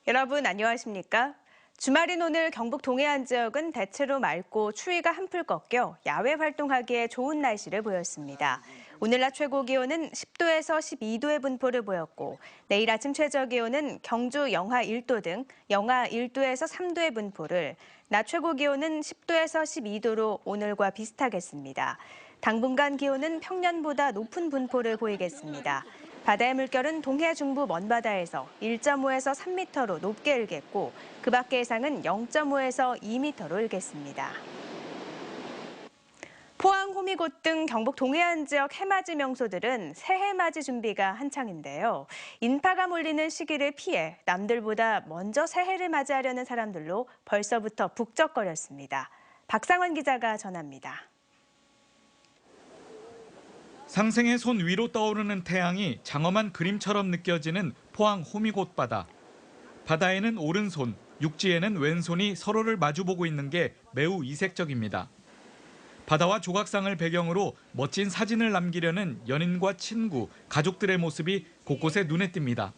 여러분 안녕하십니까? 주말인 오늘 경북 동해안 지역은 대체로 맑고 추위가 한풀 꺾여 야외 활동하기에 좋은 날씨를 보였습니다. 오늘 낮 최고 기온은 10도에서 12도의 분포를 보였고 내일 아침 최저 기온은 경주 영하 1도 등 영하 1도에서 3도의 분포를, 낮 최고 기온은 10도에서 12도로 오늘과 비슷하겠습니다. 당분간 기온은 평년보다 높은 분포를 보이겠습니다. 바다의 물결은 동해 중부 먼바다에서 1.5에서 3m로 높게 일겠고 그 밖의 해상은 0.5에서 2m로 일겠습니다. 포항, 호미곶 등 경북 동해안 지역 해맞이 명소들은 새해맞이 준비가 한창인데요. 인파가 몰리는 시기를 피해 남들보다 먼저 새해를 맞이하려는 사람들로 벌써부터 북적거렸습니다. 박상원 기자가 전합니다. 상생의 손 위로 떠오르는 태양이 장엄한 그림처럼 느껴지는 포항 호미곶 바다. 바다에는 오른손, 육지에는 왼손이 서로를 마주보고 있는 게 매우 이색적입니다. 바다와 조각상을 배경으로 멋진 사진을 남기려는 연인과 친구, 가족들의 모습이 곳곳에 눈에 띕니다.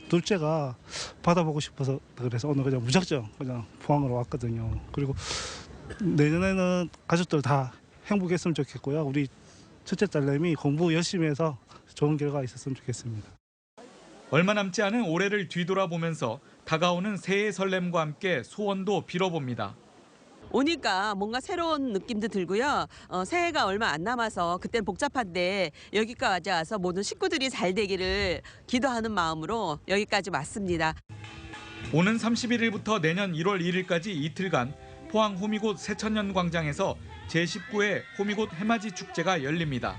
둘째가 바다 보고 싶어서 그래서 오늘 그냥 무작정 그냥 포항으로 왔거든요. 그리고 내년에는 가족들 다 행복했으면 좋겠고요. 우리 첫째 딸내미 공부 열심히 해서 좋은 결과 있었으면 좋겠습니다. 얼마 남지 않은 올해를 뒤돌아보면서 다가오는 새해의 설렘과 함께 소원도 빌어봅니다. 오니까 뭔가 새로운 느낌도 들고요. 새해가 얼마 안 남아서 그때는 복잡한데 여기까지 와서 모든 식구들이 잘 되기를 기도하는 마음으로 여기까지 왔습니다. 오는 31일부터 내년 1월 1일까지 이틀간 포항 호미곶 새천년 광장에서 제19회 호미곶 해맞이 축제가 열립니다.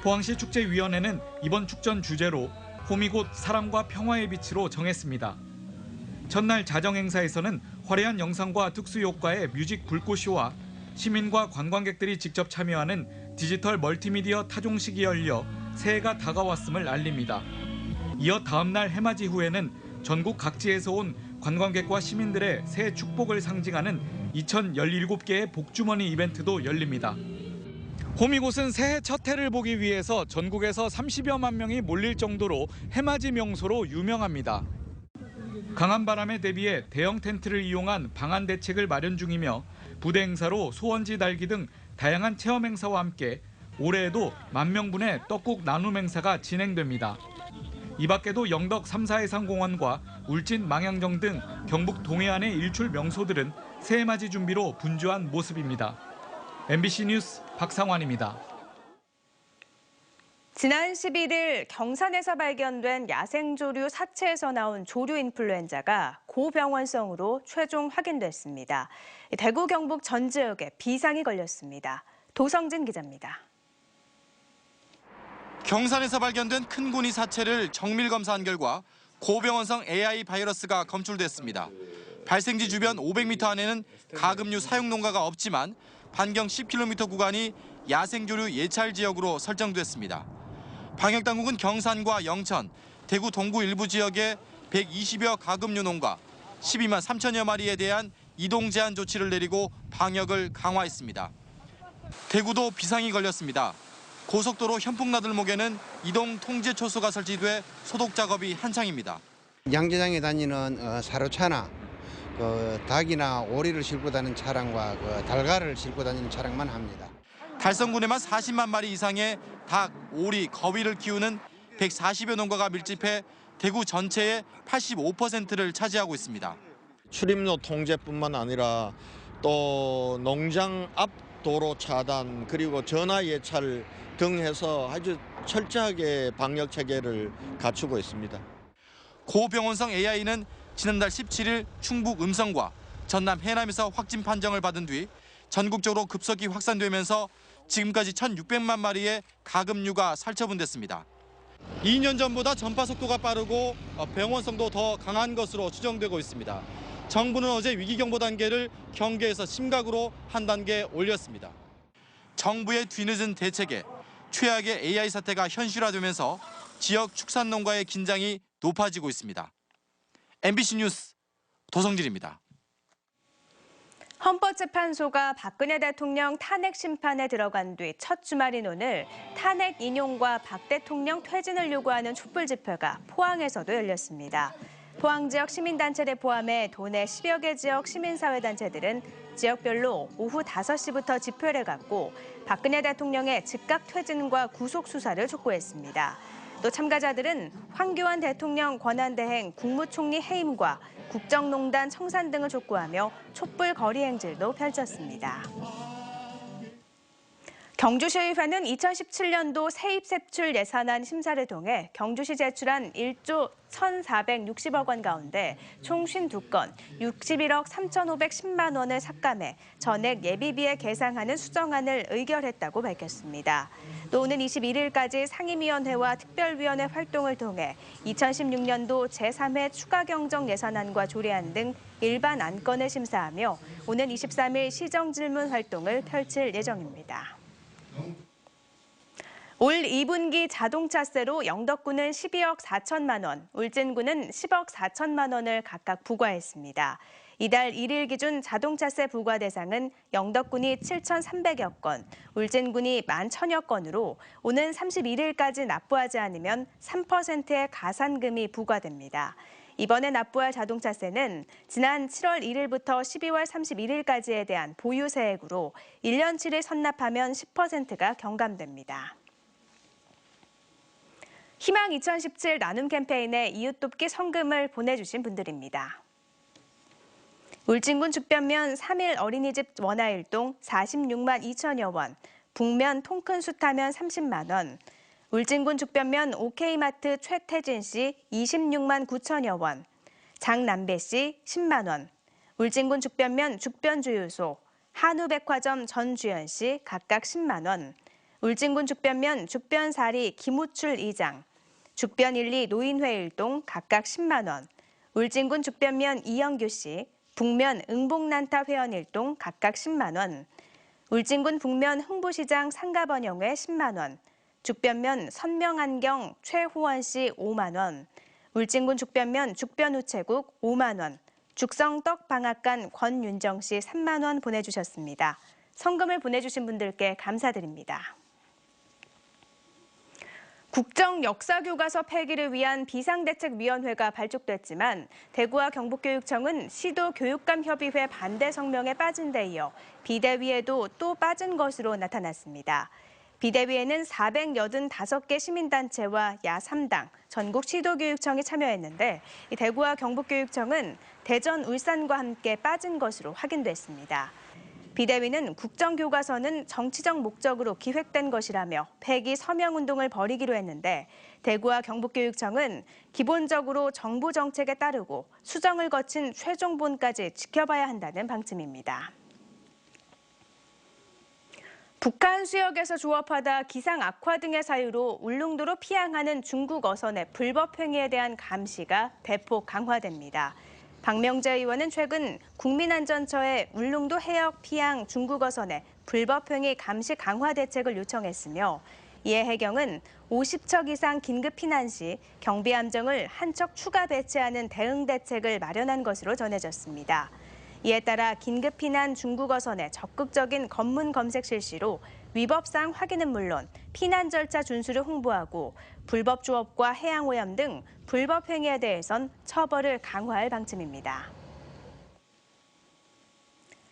포항시 축제위원회는 이번 축전 주제로 호미곶 사랑과 평화의 빛으로 정했습니다. 첫날 자정행사에서는 화려한 영상과 특수효과의 뮤직 불꽃쇼와 시민과 관광객들이 직접 참여하는 디지털 멀티미디어 타종식이 열려 새해가 다가왔음을 알립니다. 이어 다음날 해맞이 후에는 전국 각지에서 온 관광객과 시민들의 새해 축복을 상징하는 2017개의 복주머니 이벤트도 열립니다. 호미곶은 새해 첫 해를 보기 위해서 전국에서 30여만 명이 몰릴 정도로 해맞이 명소로 유명합니다. 강한 바람에 대비해 대형 텐트를 이용한 방한 대책을 마련 중이며 부대 행사로 소원지 달기 등 다양한 체험 행사와 함께 올해에도 10,000명분의 떡국 나눔 행사가 진행됩니다. 이 밖에도 영덕 3사해상공원과 울진 망향정 등 경북 동해안의 일출 명소들은 새해맞이 준비로 분주한 모습입니다. MBC 뉴스 박상환입니다. 지난 11일 경산에서 발견된 야생조류 사체에서 나온 조류 인플루엔자가 고병원성으로 최종 확인됐습니다. 대구 경북 전 지역에 비상이 걸렸습니다. 도성진 기자입니다. 경산에서 발견된 큰 고니 사체를 정밀 검사한 결과 고병원성 AI 바이러스가 검출됐습니다. 발생지 주변 500m 안에는 가금류 사용 농가가 없지만 반경 10km 구간이 야생조류 예찰 지역으로 설정됐습니다. 방역당국은 경산과 영천, 대구 동구 일부 지역에 120여 가금류 농가, 12만 3천여 마리에 대한 이동 제한 조치를 내리고 방역을 강화했습니다. 대구도 비상이 걸렸습니다. 고속도로 현풍나들목에는 이동 통제 초소가 설치돼 소독 작업이 한창입니다. 양재장에 다니는 사료차나 닭이나 오리를 싣고 다니는 차량과 달걀을 싣고 다니는 차량만 합니다. 달성군에만 40만 마리 이상의 닭, 오리, 거위를 키우는 140여 농가가 밀집해 대구 전체의 85%를 차지하고 있습니다. 출입로 통제뿐만 아니라 또 농장 앞 도로 차단 그리고 전화 예찰 등 해서 아주 철저하게 방역 체계를 갖추고 있습니다. 고병원성 AI는 지난달 17일 충북 음성과 전남 해남에서 확진 판정을 받은 뒤 전국적으로 급속히 확산되면서 지금까지 1,600만 마리의 가금류가 살처분됐습니다. 2년 전보다 전파 속도가 빠르고 병원성도 더 강한 것으로 추정되고 있습니다. 정부는 어제 위기경보 단계를 경계에서 심각으로 한 단계 올렸습니다. 정부의 뒤늦은 대책에 최악의 AI 사태가 현실화되면서 지역 축산농가의 긴장이 높아지고 있습니다. MBC 뉴스 도성진입니다. 헌법재판소가 박근혜 대통령 탄핵 심판에 들어간 뒤 첫 주말인 오늘 탄핵 인용과 박 대통령 퇴진을 요구하는 촛불 집회가 포항에서도 열렸습니다. 포항 지역 시민단체를 포함해 도내 10여 개 지역 시민사회단체들은 지역별로 오후 5시부터 집회를 갖고 박근혜 대통령의 즉각 퇴진과 구속 수사를 촉구했습니다. 또 참가자들은 황교안 대통령 권한대행 국무총리 해임과 국정농단 청산 등을 촉구하며 촛불 거리 행진도 펼쳤습니다. 경주시의회는 2017년도 세입세출 예산안 심사를 통해 경주시 제출한 1조 1,460억 원 가운데 총 52건 61억 3,510만 원을 삭감해 전액 예비비에 계상하는 수정안을 의결했다고 밝혔습니다. 또 오는 21일까지 상임위원회와 특별위원회 활동을 통해 2016년도 제3회 추가 경정 예산안과 조례안 등 일반 안건을 심사하며 오는 23일 시정질문 활동을 펼칠 예정입니다. 올 2분기 자동차세로 영덕군은 12억 4천만 원, 울진군은 10억 4천만 원을 각각 부과했습니다. 이달 1일 기준 자동차세 부과 대상은 영덕군이 7,300여 건, 울진군이 11,000여 건으로 오는 31일까지 납부하지 않으면 3%의 가산금이 부과됩니다. 이번에 납부할 자동차세는 지난 7월 1일부터 12월 31일까지에 대한 보유세액으로 1년치를 선납하면 10%가 경감됩니다. 희망 2017 나눔 캠페인에 이웃돕기 성금을 보내주신 분들입니다. 울진군 죽변면 3일 어린이집 원화일동 46만 2천여 원, 북면 통큰 수타면 30만 원, 울진군 죽변면 OK마트 최태진 씨 26만 9천여 원, 장남배 씨 10만 원, 울진군 죽변면 죽변주유소, 한우백화점 전주연 씨 각각 10만 원, 울진군 죽변면 죽변사리 김우출 이장, 죽변 1, 2 노인회 일동 각각 10만 원, 울진군 죽변면 이영규 씨, 북면 응복난타 회원 일동 각각 10만 원, 울진군 북면 흥부시장 상가번영회 10만 원, 죽변면 선명안경 최호원 씨 5만 원, 울진군 죽변면 죽변우체국 5만 원, 죽성떡방앗간 권윤정 씨 3만 원 보내주셨습니다. 성금을 보내주신 분들께 감사드립니다. 국정역사교과서 폐기를 위한 비상대책위원회가 발족됐지만 대구와 경북교육청은 시도교육감협의회 반대 성명에 빠진 데 이어 비대위에도 또 빠진 것으로 나타났습니다. 비대위에는 485개 시민단체와 야3당, 전국 시도교육청이 참여했는데 대구와 경북교육청은 대전, 울산과 함께 빠진 것으로 확인됐습니다. 비대위는 국정교과서는 정치적 목적으로 기획된 것이라며 폐기 서명운동을 벌이기로 했는데 대구와 경북교육청은 기본적으로 정부 정책에 따르고 수정을 거친 최종본까지 지켜봐야 한다는 방침입니다. 북한 수역에서 조업하다 기상 악화 등의 사유로 울릉도로 피항하는 중국 어선의 불법 행위에 대한 감시가 대폭 강화됩니다. 박명재 의원은 최근 국민안전처에 울릉도 해역 피항 중국 어선의 불법 행위 감시 강화 대책을 요청했으며 이에 해경은 50척 이상 긴급 피난 시 경비함정을 한 척 추가 배치하는 대응 대책을 마련한 것으로 전해졌습니다. 이에 따라 긴급 피난 중국 어선의 적극적인 검문 검색 실시로 위법사항 확인은 물론 피난 절차 준수를 홍보하고 불법 조업과 해양 오염 등 불법 행위에 대해선 처벌을 강화할 방침입니다.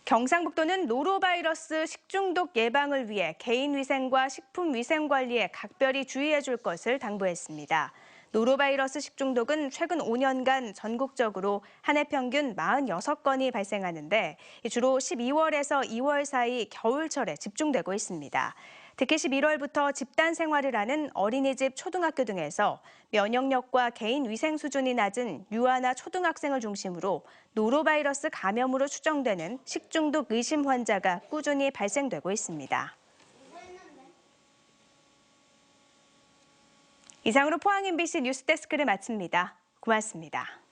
경상북도는 노로바이러스 식중독 예방을 위해 개인위생과 식품위생관리에 각별히 주의해 줄 것을 당부했습니다. 노로바이러스 식중독은 최근 5년간 전국적으로 한 해 평균 46건이 발생하는데 주로 12월에서 2월 사이 겨울철에 집중되고 있습니다. 특히 11월부터 집단 생활을 하는 어린이집, 초등학교 등에서 면역력과 개인 위생 수준이 낮은 유아나 초등학생을 중심으로 노로바이러스 감염으로 추정되는 식중독 의심 환자가 꾸준히 발생되고 있습니다. 이상으로 포항 MBC 뉴스데스크를 마칩니다. 고맙습니다.